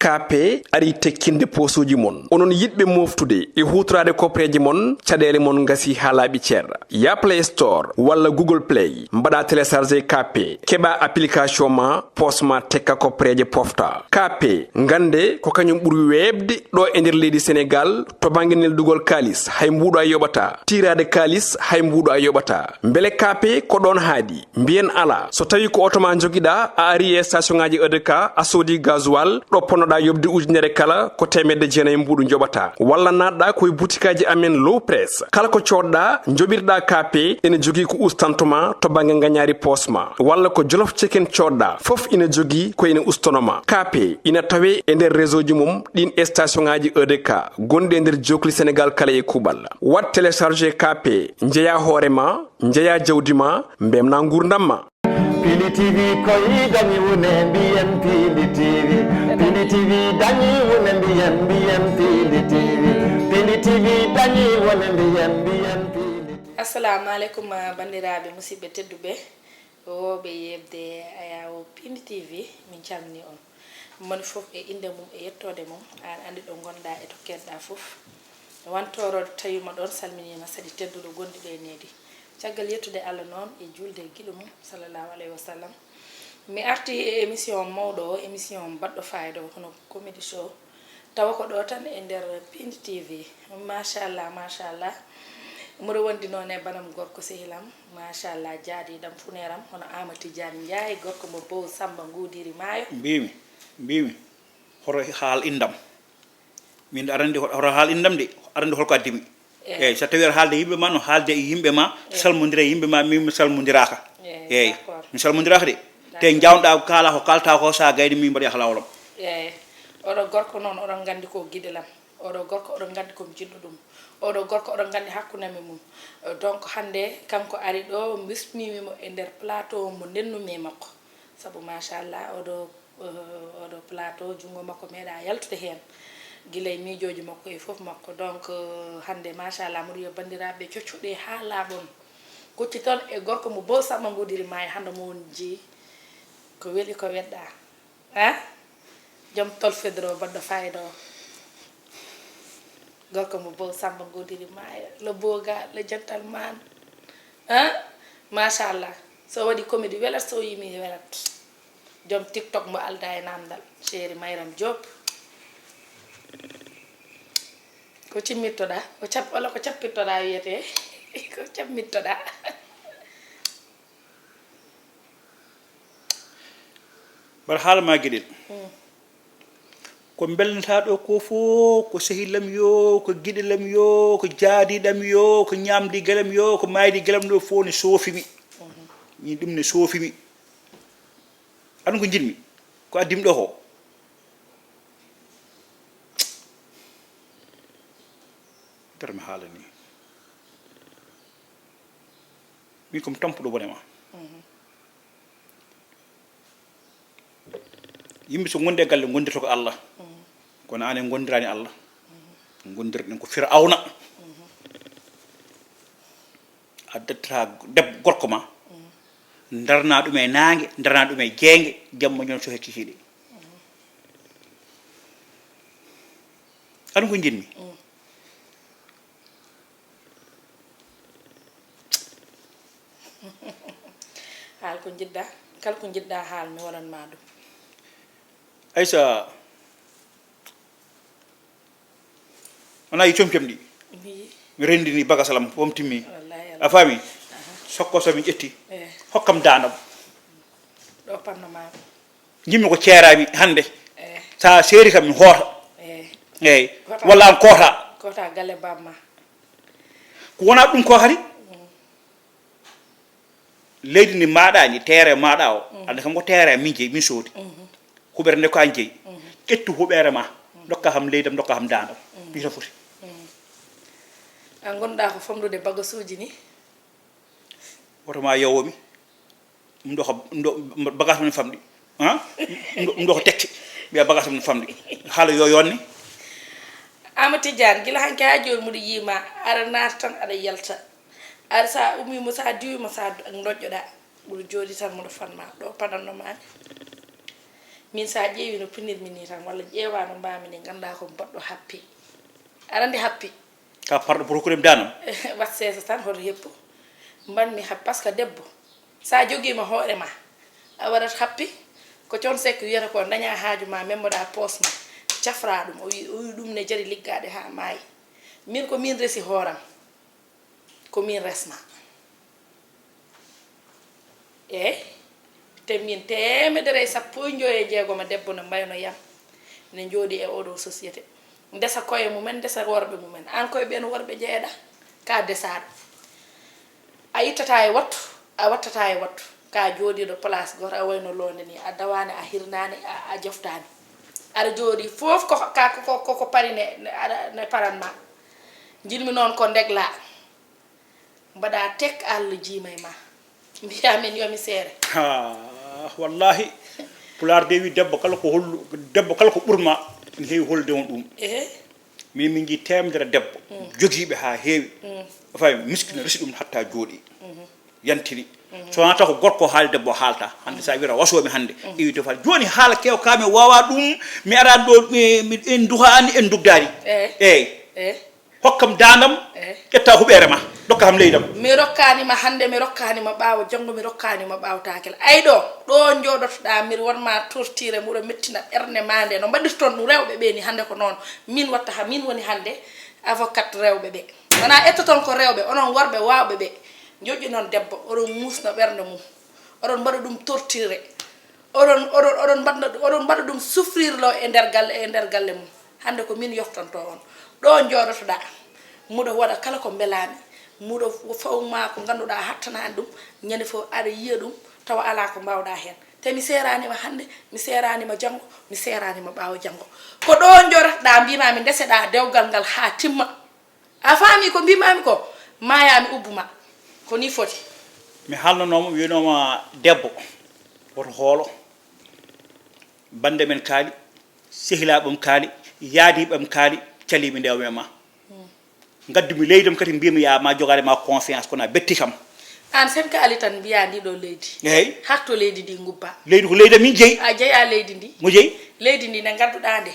KP ari tekkinde posuji mon onon yidbe moftude e hutrade kopreji mon cadele mon ngasi halabi cer ya Play Store wala Google Play mbada télécharger KP keba application ma posma tekka kopreje pofta KP ngande ko kanyum buri webde do e nder leydi Sénégal to banginel dugol kalis hay mbudo ay yobata tirade kalis hay mbudo ay yobata mbele KP ko don haadi mbien ala so tawi ko automa jogida a ari e station ngaji EDK a sodi gasoil do ponoda yobde ujunere kala ko temedde jeenay mbudu jobata walla nadda koy boutikaji amen low press kala ko codda jobirda KP ene jogi ko ustantuma to bange nganyari posma walla ko jolof chicken codda fof ina jogi ko ina ustonoma KP ina tawe e nder réseau ji mum din station ngaji EDK gonde nder jokli Sénégal kala e kubal wat télécharger KP njeya horema njeya jawdima mbemna ngurdamma Piindi TV koyi dañi wone mbiyen Piindi TV Piindi TV dañi wone mbiyen Piindi TV Piindi TV dañi wone mbiyen Piindi. Assalamu alaikum bandiraɓe musidɓe tedduɓe woɓe yebde ayawo Piindi TV min calmini on moni fof e inde mum e yettode mum an andi ɗo gonɗa e to keɗɗa fof wantoro tawima ɗon salminima sadi tedduɗo gondiɗo e nedi caggal yettude Allah noon e julde giɗo mum sallallahu alayhi wa sallam mi arti e émission mawɗo émission baɗɗo fayida hono comédie show tawa ko ɗo tan e nder Piindi TV machallah mbiɗo wondi noon e banam gorko sehilam machallah jaadiɗam funeram hono Amati Diane Ndiaye gorko mo bow Samba Ngudiri Maayo mbimi horo haal indam min arande horo haal indam de arande holko addimi eyyi so tawi haalde yimɓe ma no haalde e yimɓe ma salmodira yimɓe ma min mi salmodiraka eyyi mi salmodiraka de te jawɗa kala ko kalta ko sa gayni min mbaɗi halawlam eyyi oɗo gorko noon oɗon gandi ko guiɗelam oɗo gorko oɗon gandi komi jiɗɗo ɗum oɗo gorko oɗon gandi hakkudemi mum donc hande kanko ari ɗo bismimimo e nder plateau mo nennumi makko saabu machallah oɗo plateau jungo makko meeɗa yaltude hen guilay miijoji makko e fof makko donc hande machallah mbiɗo yo bandiraɓe coccuɗe ha laaɓon kucci toon e gorko mo bow Samba Ngudiri Maayo hande mo woni jeeyi ko weeli ko wedɗa ha joom tolfedro baɗɗo fayida o gorko mo bow Samba Ngudiri Maayo le boga le gentleman ha machallah so waɗi comédie welat so yimi welat joom TikTok mo alda e namdal chéri Mayram Diop ko cimmittoɗa walla ko cappittoɗa wiyete ko cammittoɗa mbaɗa haalama gueɗel ko belnata ɗo ko fof ko sehillam yo ko guiɗelam yo ko jaadiɗam yo ko ñamdi guelam yo ko maydi guelam ɗo fof ne soofimi min ɗum ne soofimi anu ko jinmi ko addimi ɗo ko mi haala ni min komi tampuɗo bone ma yimɓe so gondi e galle gondirta ko Allah kono an en gondirani Allah gondirɗen ko Firawna addattata gorko ma darna ɗum e nangue darna ɗum e jeegue jamma ñon so hecci hiiɗe aɗum ko jinmi haal ko jiɗɗa kala ko jiɗɗa haal mi waɗanma ɗum aysa wona yi comcom ɗi mi rendini bagasalam fom timmi a faami sokko somi ƴetti hokkam dandam ɗo pannoma jimmi ko ceerami hande sa seeri kam mi hoota eyyi walla an koota galle bamma ko wona ɗum ko kadi leydi ndi maɗani terrain maɗa o ande kam ko terrain min jeeyi min soodi huɓere nde ko an jeeyi ƴettu huɓere ma dokka ham leydam dokka ham dandam ɗita foti an gonɗa ko famɗude bagasuji ni woto ma yowomi ɗum ɗo bagage mum famɗi ɗum ɗo ko tekki mbiya bagage mum famɗi haala yo yonne Amati Diane gila hanke ha joni muɗo yima aɗa naata tan aɗa yalta aɗa sa ummimo sa diwima sa doƴƴoɗa ɓuuri jooɗi tan muɗo fanma ɗo paɗannomani min sa ƴeewi no pinirmi ni tan walla ƴeewa no mbami ni ganda ko baɗɗo happi aɗa andi happi ka parɗo pour hokkude danam wat seesa tan hoto heppu mbanmi happi par ce que debbo sa joguima hoore ma a waɗat happi ko con sekko wiyata ko daña haaju ma memmoɗa poos ma cafra ɗum o wi ɗum ne jari liggade ha maayi min ko min resi hooram ko min resma te min temedere sappo e joyi e jeegoma debbo no mbayno yam ne jooɗi e oɗo société ndesa koye mumen ndesa worɓe mumen an koye ɓen worɓe jeeɗa ka desaɗo a ittata e wattu a wattata e wattu ka jooɗiɗo place goto a wayno londe ni a dawani a hirnani a joftani aɗa jooɗi fof koko pari ne paranma jinmi noon ko ndegla mbaɗa tek Allah jiimay ma mbiyamin yomi seere wallahi pulaar de wi debbo kala ko hollu debbo kala ko ɓurma ene heewi holde on ɗum min jii temedere debbo jogiiɓe ha heewi fami miskino resi ɗum hatta jooɗi yantiri so wonata ko gorko haali debbo haalta hande sa wiyata wasomi hande iwi to fal joni haala kew ka mi wawa ɗum mi arani ɗo en duhani en dugdari eyyi hokkam dandam ƴetta huɓere ma dokka ham leydam mi rokkanima hande mi rokkanima ɓaawo janggo mi rokkanima ɓaawtakel ay ɗo joɗotoɗa mir wonma tortire muɗo mettina ɓerde ma nde no mbaɗirton ɗum rewɓe ɓe ni hande ko noon min watta ha min woni hande avocat rewɓe ɓe wona ettoton ko rewɓe onon worɓe wawɓe ɓe joƴƴi noon debbo oɗon musno ɓerde mum oɗon mbaɗa ɗum tortire oɗon mbaɗa ɗum souffrir lo e nder galle mum hande ko min yoftanto on ɗo joɗotoɗa muɗo waɗa kala ko belami muɗo fawma ko ganduɗa hattanani ɗum ñande fof aɗa yiya ɗum tawa ala ko mbawɗa hen te mi seranima hande mi seranima janggo mi seranima ɓawo janggo ko ɗo joɗotoɗa mbimami ndeseɗa dewgal ngal ha timma a faami ko mbimami ko mayami ubbuma ko ni foti mi haalnanoma winoma debbo woto hoolo bande men kaali sehilaɓam kaali yaadiɓam kaali caliɓe ndewme ma gaddumi leydam kadi mbimi ya ma jogade ma confiance kono a betti kam an sen kaali tan mbiya ndi ɗo leydi eyyi hatto leydi ndi gubba leydi ko leydi min jeeyi a jeeya leydi ndi mo jeeyi leydi ndi nde gadduɗa nde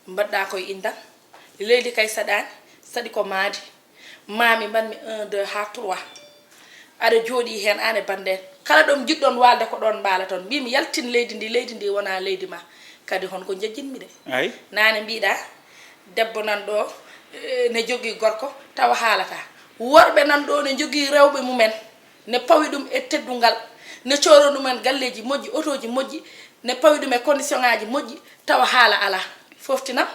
mbaɗɗa koye indal leydi kay saɗani saɗi ko maadi mami mbanmi 1 2 ha 3 aɗa jooɗi hen an e bande kala ɗum jiɗɗon walde ko ɗon mbaala toon mbimi yaltin leydi ndi wona leydi ma kadi hon ko jejjinmi de ay nane mbiɗa debbo nan ɗo ne jogui gorko tawa haalata worɓe nan ɗo ne jogui rewɓe mumen ne pawi ɗum e teddungal ne cooro ɗumen galleji moƴƴi autoji moƴƴi ne pawi ɗum e condition ngaji moƴƴi tawa haala ala foftinam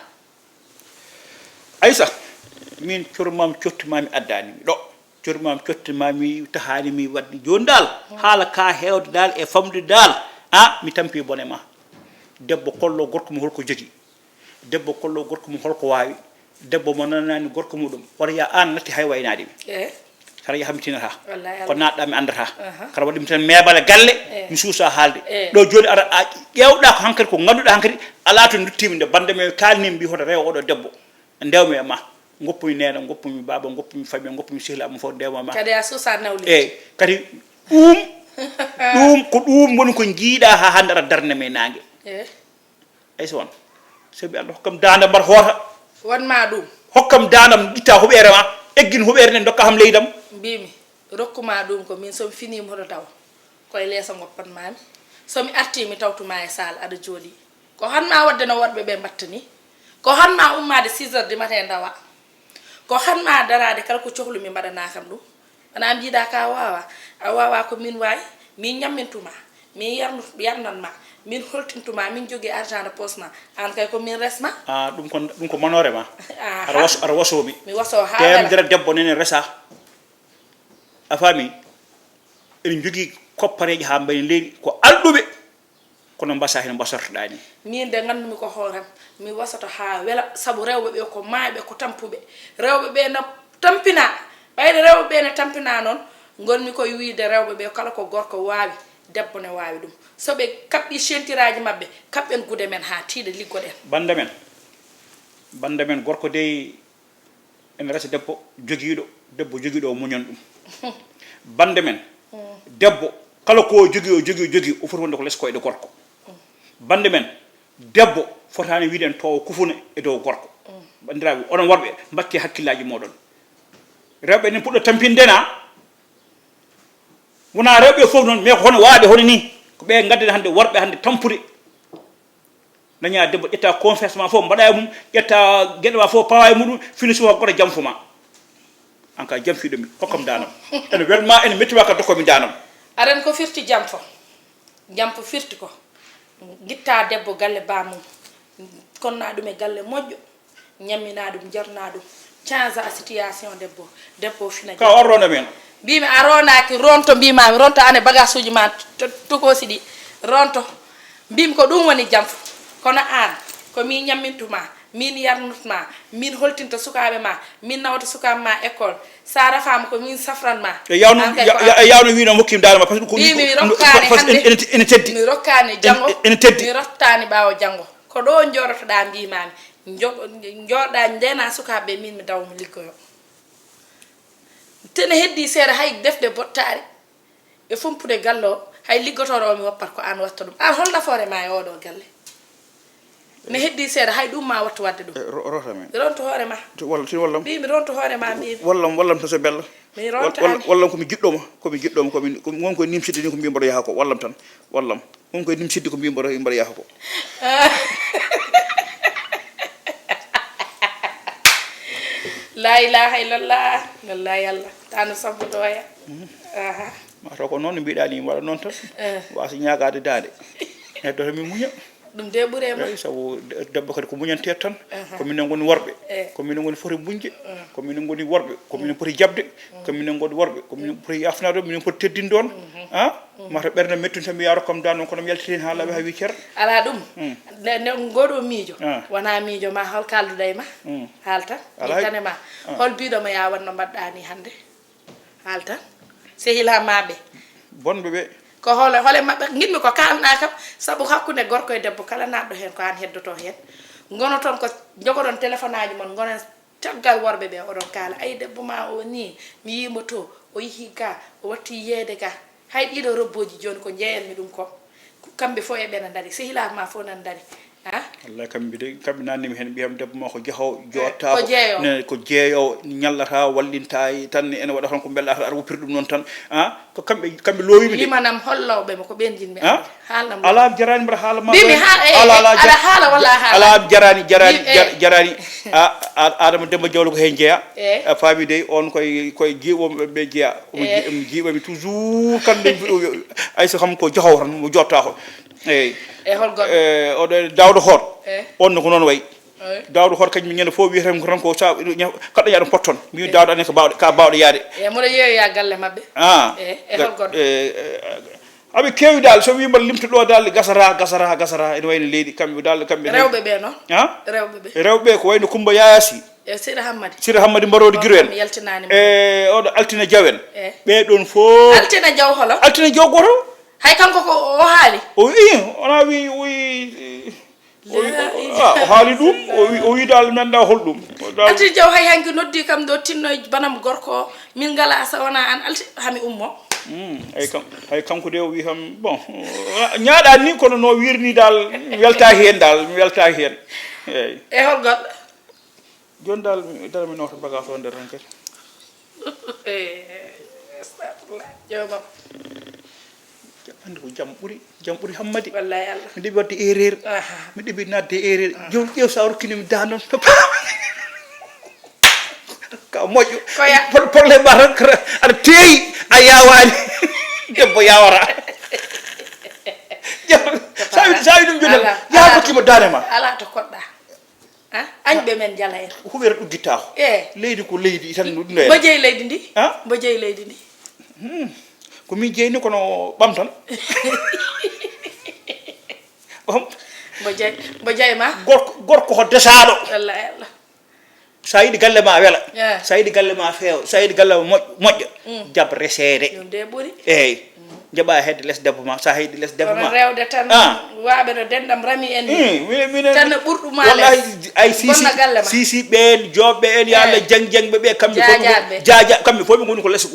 aysa min cormam cottumami addanimi ɗo cormam cottumami tahanimi wadde joni dal haala ka hewde dal e famde dal mi tampi bone ma debbo kollo gorko mum holko jogui debbo kollo gorko mum holko wawi debbo mo nanani gorko muɗum wata ya an natti hay waynade mi kara yahamtinata ko natɗa mi andata kara waɗimi tan meɓala galle mi suusa haalde ɗo joni ara a ƴewɗa ko hankkadi ko ganduɗa hankkadi ala to duttimi nde bande me kalnimi mbi hoto rewa oɗo debbo ndewmi e ma goppumi nena goppumi baba goppumi famille goppumi sehilaɓe fof ndewma ma kadi a suusa nawli eyyi kadi ɗum ko ɗum woni ko jiiɗa ha hande ara darde me nangue ay so won sabi Allah hokkam danda mbar hoota wonma ɗum hokkam dandam itta huɓere ma eggin huɓere nde dokka ham leydam mbimi rokkuma ɗum ko min somi finima hoto taw koye leeso goppanmami somi arti mi tawtuma e sal aɗa jooɗi ko hanma wadde no worɓe ɓe mbatta ni ko hanma ummade 6 heures du matin dawa ko hanma darade kala ko cohlumi mbaɗana kam ɗum wona mbiɗa ka wawa a wawa ko min wawi min ñammintuma min yarnanma min holtintuma min jogui argent de poche ma an kay ko min resma ɗum ko manore ma aɗa wasomi mi waso ha temedere debbo nene resa a faami eɗen jogui koppareji ha mbayni leydi ko alɗuɓe kono mbasa heno mbasortoɗa ni min de gandumi ko hooram mi wasato ha wela saabu rewɓe ɓe ko maaɓe ko tampuɓe rewɓe ɓe no tampina ɓayde rewɓe ɓe ne tampina noon gonmi koye wiide rewɓe ɓe kala ko gorko wawi debbo ne wawi ɗum soɓe kaɓɓi sentiraji mabɓe kaɓɓen gude men ha tiiɗa liggoɗen bande men gorko dey ene resa debbo joguiɗo o muñan ɗum bande men debbo kala ko jogui o foti wonde ko less koyɗe gorko bande men debbo fotani wiiden to kufune e dow gorko bandiraɓe onon worɓe mbakke hakkillaji moɗon rewɓe ne puɗɗo tampindena wona rewɓe fof noon mais ko hono waade hono ni ko ɓe gaddede hande worɓe hande tampude daña debbo ƴetta confiance ma fof mbaɗa e mum ƴetta gueɗe ma fof pawa e muɗum fini suwa goto jamfuma en cas jamfiɗomi hokkam danam ene welma ene mettima ka dokkomi danam aɗen ko firti jampo firti ko guitta debbo galle bamum konna ɗum e galle moƴƴo ñammina ɗum jarna ɗum change a situation debbo fina ka arronda men mbimi a ronaki ronto mbimami ronto ane bagage uji ma tokosi ɗi ronto mbimi ko ɗum woni jamfo kono an ko min ñammintuma min yarnutma min holtinta sukaɓe ma min nawta sukaɓe ma école sa rafama ko min safranma yawno wino hokkimi dalama par ce que mi rokkani hande ene teddi mi rokkani janggo ene teddi mi rottani ɓawo janggo ko ɗo jorotoɗa mbimami joɗɗa ndena sukaɓe min mi daw mi liggoyo tene heddi seeɗa hay defde bottari e fumpude galle o hay liggotoɗo o mi woppat ko an watta ɗum an hol nafoore ma e oɗo galle ne heddi seeɗa hay ɗum ma wattu wadde ɗum rota men ronto hoore ma wallam mbimi ronto hoore ma mbimi wallam tan so bella mi rontani wallam komi jiɗɗoma won koye nimsidde ni ko mbi mboɗo yaha ko wallam tan wallam won koye nimsidde ko mbi mboɗo yaha ko la ilaha illallah wallahi allah tano sabbu ɗoya mataw ko noon no mbiɗa ni waɗa noon tan wasa ñagade dande heddo mi muña ɗum de ɓuurema sabu debbo kadi ko muñante tan kominen goni worɓe kominen goni foti muñde kominen goni worɓe kominen poti jabde kominen goni worɓe kominen poti yafnade minen poti teddinde on mata ɓerde mettude tan mi yaro kam dan noon kono mi yaltiti hen haalaɓe ha wi ceer ala ɗum ne goɗo miijo wona miijo ma hol kalduɗa e ma haaltan tanema hol mbiɗoma ya wanno mbaɗɗa ni hande haaltan sehila maɓe bonɓe ɓe ko hole mabɓe guinmi ko kalna kam saabu hakkude gorko e debbo kala naɗɗo hen ko an heddoto hen gono toon ko jogoɗon téléphone aji mon gonen caggal worɓe ɓe oɗon kaala ay debbo ma o ni mi yimo to o yeehi ga o watti yeede ga hay ɗiɗo robboji joni ko jeeyanmi ɗum ko kamɓe fof e ɓena daari sehilaɓe ma fof nan daari wallahi kamɓe nannimi hen mbiyam debbo ma ko jahow jotta ko jeeyowo ñallata wallinta tan ene waɗa tan ko bellata aɗa woppiri ɗum noon tan ko kamɓe lowimi de limanam hollowɓe mo ko ɓen jinmi haalnam ala jarani mbaɗa haala ma mbimi aɗa haala walla haala ala jarani adama demba jawlo ko hen jeeya a faami de on koye jiiɓoɓe ɓe jeeya omo jiiɓami toujours kamɓe ayso kam ko jahow tan mo jotta ko eyyi e hol goɗɗo oɗo dawɗo hoot on ko noon wayi dawɗo hoot kañum ñande fof wiyeten ko tan ko sa kaɗɗa yaɗum potton mbi dawɗo ane ka bawɗo yaade moɗo yeeyoya galle mabɓe e hol goɗɗo aɓe kewi dal so wima limtuɗo dal gasara ene wayno leydi kamɓe dal kamɓe rewɓe ɓe noon rewɓe ko wayno Coumba Yayasi Sira Hammadi mbarodi guiro en e oɗo Altina Diaw en ɓeɗon fof Altina Diaw holo Altina Diaw goto hay kanko ko o haali o wi ona wi o haali ɗum o wi dal mi anda holɗum Altina Diaw hay hanki noddi kam ɗo tinnoye banam gorko min ngala sa wona an alti hami ummo hay kanko de o wi kam bon ñaaɗani ni kono no wirni dal mi welta hen eyyi e hol goɗɗo joni dal mi nota bagage o nder tan kadi jomam andi ko jam ɓuuri Hammadi wallahi Allah mi ɗeɓi wadde erreur mi ɗeɓi nadde erreur joni ƴeew sa rokkinimi da noon ka moƴƴo probléme ma tan aɗa teeyi a yawani debbo yawata sa wi ɗum joni ya rokkima dane ma ala to koɗɗa añɓe men jala en huɓere ɗuggittako leydi ko leydi tan ɗum mbo jeeyi leydi ndi mbo jeeyi leydi ndi ko min jeyni kono ɓam tan mbo jeeyi ma gorko ko desaɗo wallahi Allah sa yiɗi galle ma wela sa yiɗi galle ma feewa sa yiɗi galle ma moƴƴa jab resede ɗum de ɓuuri eyyi jaba hedde les debbo ma sa heddi les debbo ma rewde tan waabe no dendam rami en min tan burdu ma wallahi ay sisi be jobbe en yalla jang be kambe ko jaaja kambe fo be ngoni ko les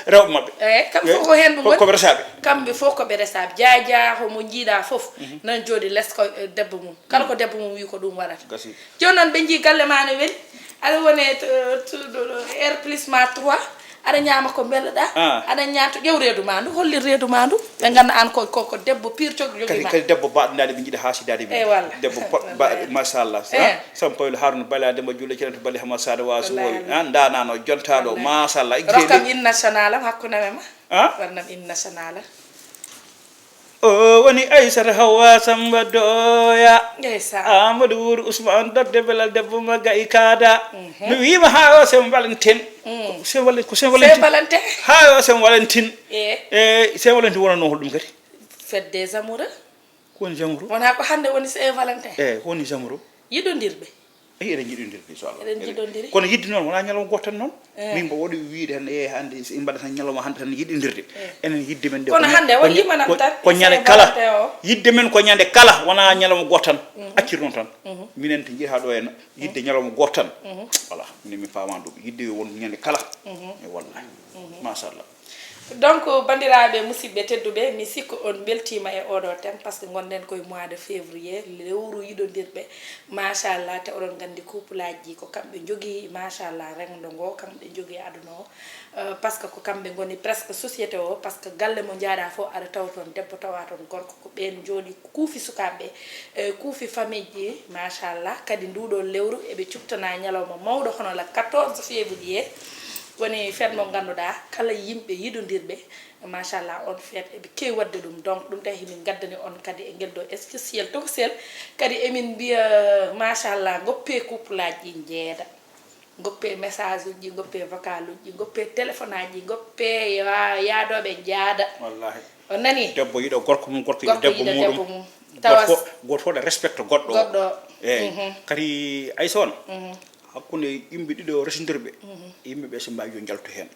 rewbe mabbe kambe fo ko hen dum ko be resabe kambe fo ko be resabe jaaja ho mo jiida fof nan jodi les ko debbo mum kala ko debbo mum wi ko dum warata jonon be ji galle ma no wen ala woni R plus ma 3 ada ñaama ko belda ada ñaato jew reedu mandu holli reedu mandu be ganna an ko debbo pire cog jogi ma kadi debbo baadnaade be jida haasidaade be debbo mashallah sam poylo harnu bala demba julle ci bali hama sada waso ndana no jontaado mashallah rokam in national am hakkuna mema warnam in national o woni aissata hawa samba doya amadou wur ousmane dodde belal debbo magga i kaada mi wiima ha o sem valentin sem valentin ha o sem valentin sem valentin wona no holdum kadi fête des amoureux ko woni jamru wona ko hande woni saint valentin woni jamru yidondirbe eden jiɗondirde so Allah eden jiɗondiri kono yiddi noon wona ñalawma gotan noon min mbo woɗi wiide tan hande mbaɗa tan ñalawma hande tan yiɗindirde enen yidde men de kono hande won yimanam tan ko ñande kala yidde men ko ñande kala wona ñalawma gotan accir noon tan minen te jiita ɗo en yidde ñalawma gotan voilà minen mi faama ɗum yidde won ñande kala e wallahi machallah donc bandiraɓe musidɓe tedduɓe mi sikku on beltima e oɗo thème par ce que gonɗen koye mois de février lewru yiɗodirɓe machallah te oɗon gandi couple aji ko kamɓe jogui machallah rengdo ngo kamɓe jogui aduna o par ce que ko kamɓe goni presque société o par ce que galle mo jaaɗa fo aɗa taw toon debbo tawa toon gorko ko ɓen jooɗi kuufi sukaɓeɓe kuufi famille ji machallah kadi nduɗo lewru eɓe cuftana ñalawma mawɗo hono la 14 février woni feet mo ganduɗa kala yimɓe yiɗodirɓe machallah on feet eɓe kewi wadde ɗum donc ɗum tahi min gaddani on kadi e guel ɗo spécial tokosel kadi emin mbiya machallah goppe couple aji jeeda goppe message uji goppe vocal uji goppe téléphone aji goppe yaadoɓe jaada wallahi on nani debbo yiɗo gorko mum gorko yiɗo debbo mum tawas goto fo ɗo respecte goɗɗo kadi ay son hakkunde yimɓe ɗiɗo resondirɓe yimɓeɓe so mbawi yo jaltu hen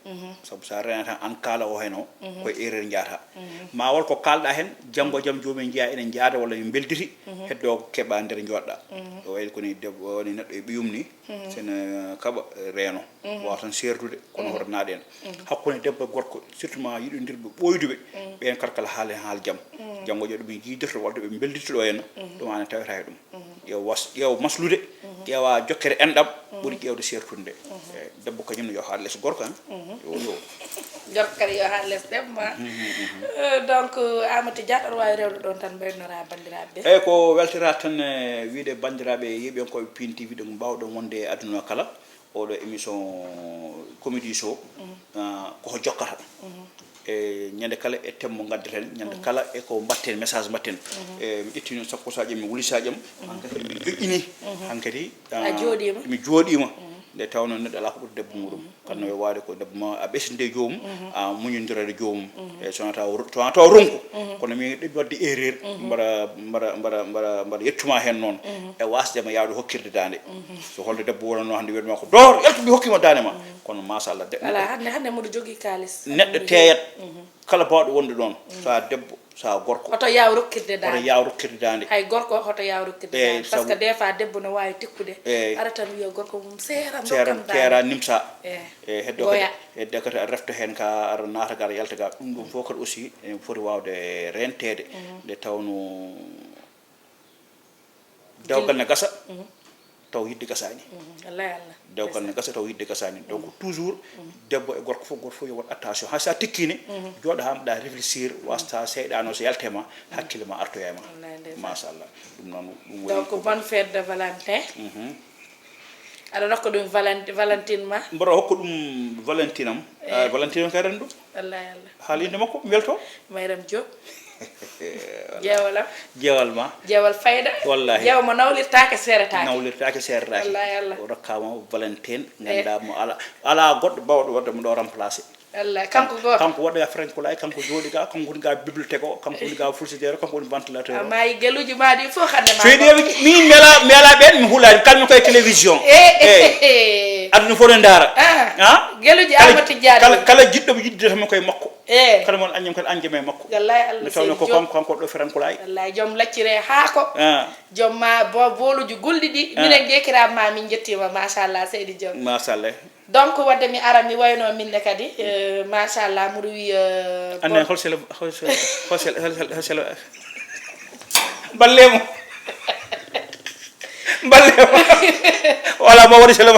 saabu sa renata an kaala o hen o koye erreur jaata ma wol ko kalɗa hen janggo jaam joomumen jeeya enen jaada walla min beldiri heddo ko keɓa nder joɗɗa o wayi koni debbo woni neɗɗo e ɓiyum ni sene kaɓa reeno wawa tan serdude kono hoto naaɗe en hakkunde debbo e gorko surtout ma yiɗodirɓe ɓoyduɓe ɓen kala haala hen haala jaam janggo joɗo ɓe jiidirto walla ɓe beldirtoɗo hen ɗum ane tawata e ɗum ƴeew maslude ƴeewa jokkere enɗam ɓuri ƴewde sertude debbo kañum yo haal less gorko yo jokkere yo haal less debbo donc Amadou Dia aɗa wawi rewde ɗon tan mbaynora bandiraɓe eyyi ko weltira tan wiide bandiraɓe yiiɓen koɓe Piindi TV ɗo mbawɗon wonde e aduna kala oɗo émission comédie show koko jokkata e ñande kala e thème mo gaddeten ñande kala e ko batten message batten mi ƴetti noon sappo saƴam mi wulisaƴam hankadi mi joƴƴini hankadi mi jooɗima nde tawno neɗɗo ala ko ɓuri debbo muɗum kanno yo waade ko debbo ma a ɓesdide joomum a muñodirade joomum e sona taw ronku kono mi ɗeɓi wadde erreur mbaɗa yettuma hen noon e wasdema yawde hokkirde dande so holde debbo wonano hande wiyatma ko door yaltuɓe hokkima dande ma kono machallah ala hande moɗo jogui kalis neɗɗo teeyat kala bawɗo wonde ɗon sa debbo sa gorko hoto yaw rokkirde dande hoto yaw rokkirde dande hay gorko hoto yaw rokkirde dande par ce que des fois debbo no wawi tikkude ara tan wiya gorko mum seeram seera nimsa e heddo kadi a refta hen ka ara naata ga yalta ga ɗum fof kadi aussi en foti wawde rentede nde tawno dawgal ne gasa taw yidde gasani Allah dewgal ne gasa taw yidde gasani donc toujours debbo e gorko fof yo wat attention ha sa tikkine jooɗo ha mbaɗa réfléchir wasta seyɗano so yaltema hakkille ma artoyama machallah ɗum noon ɗum woni donc bonne fête de Valentin aɗa rokka ɗum Valentin ma mboɗo hokka ɗum Valentin am Valentin am kay rendu Allah haalinde makko welto Mayram Diop jeewal ma jeewal fayda wallahi jeewa mo nawlirtake seretake wallahi o rokkama Valentin gandamo ala goɗɗo bawɗo wadde mo ɗo remplacé Allah kanko goto kanko waɗa frankulay kanko jooɗi ga kanko woni ga bibliothèque o kanko woni ga fourchidére kanko woni ventilateur o mayi geluji maɗi fof hande ma so yiɗi min mela ɓen mi wallahi kalmi koye télévision aduna fof ne ndaara geluji amati jaade kala jiɗɗo yidde tami koye makko kala mon añam kadi anjame makko wallahi Allah no tawno ko kanko ɗo ferankulaay wallahi joom laccire haako joom ma boluji gulɗi ɗi minen jekirama min jettima machallah seydi joom machallah donc wadde mi ara mi wayno minne kadi machallah muɗo wi anne holsel ballemo wala mo waɗi sele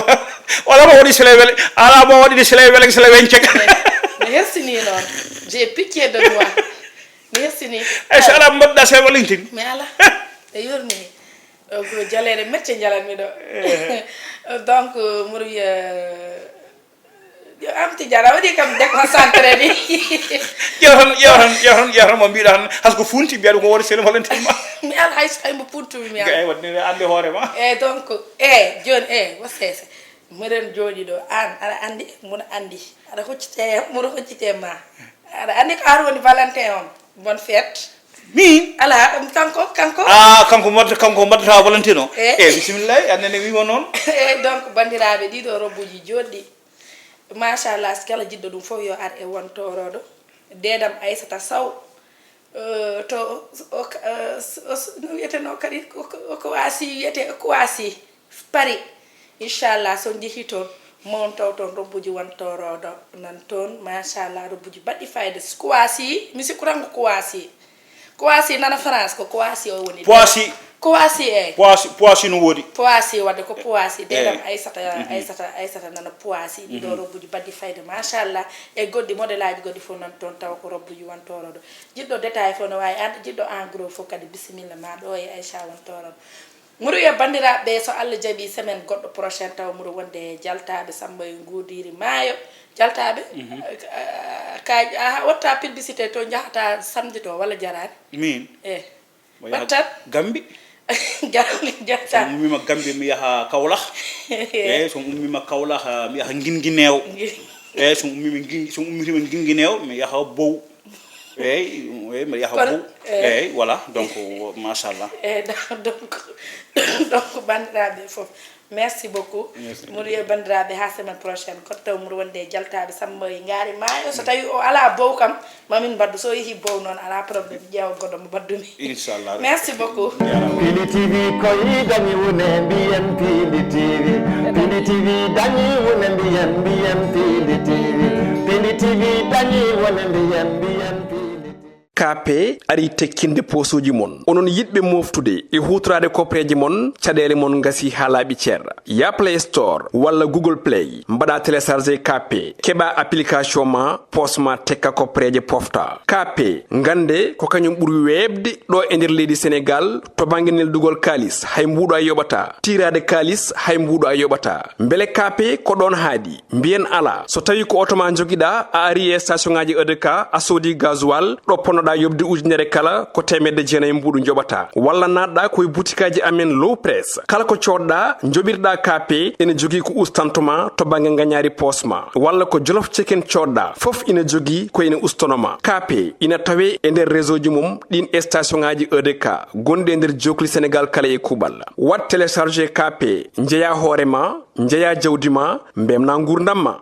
wala mo waɗi sele wele ala mo waɗi sele wele wencek mi hersini noon j'ai pitié de moi mi hersini e so ala mbaɗɗa sele Valentin mi ala e yurmini ko jalere mecce jalanmi ɗo donc muɗo wiya amti jara waɗi kam déconcentré ni ƴewtan mo mbiɗa tan hasko funti mbiyaɗum ko waɗi sele Valentin ma mi ala haymo puntumi mi ala waɗi ande hoorema donc joni wasese miɗen jooɗi ɗo an aɗa andi muɗa andi aɗa hoccite ma aɗa andi ko ar woni Valentin on bonne fête min ala kanko kanko maddata Valentin o bisimillahi annene wimo noon donc bandiraɓe ɗiɗo robbuji joɗɗi machallah so kala jiɗɗo ɗum fof yo ar e wontoroɗo dedam Aissata Sow to no wiyeteno kadi ko wasi wiyete ko wasi Paris inchallah so jeehi toon mon taw toon robbuji wontoroɗo nan toon machallah robbuji baɗɗi fayde ko wasi mi sikku tan ko wasi nana France ko wasi o woni Poissy Poissy no woodi Poissy wadde ko Poissy dedam Aissata nana Poissy ɗiɗo robbuji baddi fayde machallah e goɗɗi modèle aji goɗɗi fof nan toon taw ko robbuji wontoroɗo jiɗɗo détail fof no wawi ande jiɗɗo en gros fof kadi bisimilla ma ɗo e Aïcha wontoroɗo muɗo wiya bandiraɓe so Allah jaaɓi semaine goɗɗo prochaine taw muɗo wonde jaltaɓe Samba e Gudiri Maayo jaltaɓe ka watta publicité to jahata samedi to walla jarani min wattat Gambi jata ummima Gambi mi yaha Kaolack so ummima Kaolack mi yaha Guinguinéo so ummitima Guinguinéo mi yaha Bow mi yaha Bow voilà donc machallah donc bandiraɓe foof merci beaucoup muɗo wiya bandiraɓe ha semaine prochaine ko taw muɗo wonde jaltaɓe Samba e Ngaari Maayo so tawi o ala Bow kam mamin baddu so yeehi Bow noon ala probléme ƴeewa goɗɗo mo baddumi inchallah merci beaucoup Piindi TV koye dañi wone mbiyen Piindi TV Piindi TV dañi wone mbiyen Piindi TV Piindi TV dañi wone mbiyen Piindi KP ari tekkinde posuji mon onon yidbe moftude e hutrade kopreji mon caɗele mon gasi ha laaɓi ceerra ya Play Store walla Google Play mbaɗa télécharger KP keɓa application ma posma tekka kopreje pofta KP gande ko kañum ɓuuri webde ɗo e nder leydi Sénégal to banggue neldugol kalis hay mbuɗo a yoɓata tirade kalis hay mbuɗo a yoɓata beele KP ko ɗon haadi mbiyen ala so tawi ko automa joguiɗa a ari e station ngaji EDK a soodi gasoil ɗo ponnoɗa yobde ujunere kala ko temedde jeenayi mbuɗu joɓata walla natɗa koye boutikaji amen low press kala ko coɗɗa joɓirɗa KP ene jogui ko ustantoma to banggue gagnari posma walla ko jolof chicken coɗɗa foof ina jogui ko ene ustonoma KP ina tawe e nder réseau ji mum ɗin station ngaji EDK gonɗi e nder jokli Sénégal kala e kuɓal wat télécharger KP jeeya hoorema jeeya jawdi ma mbemna gurdam ma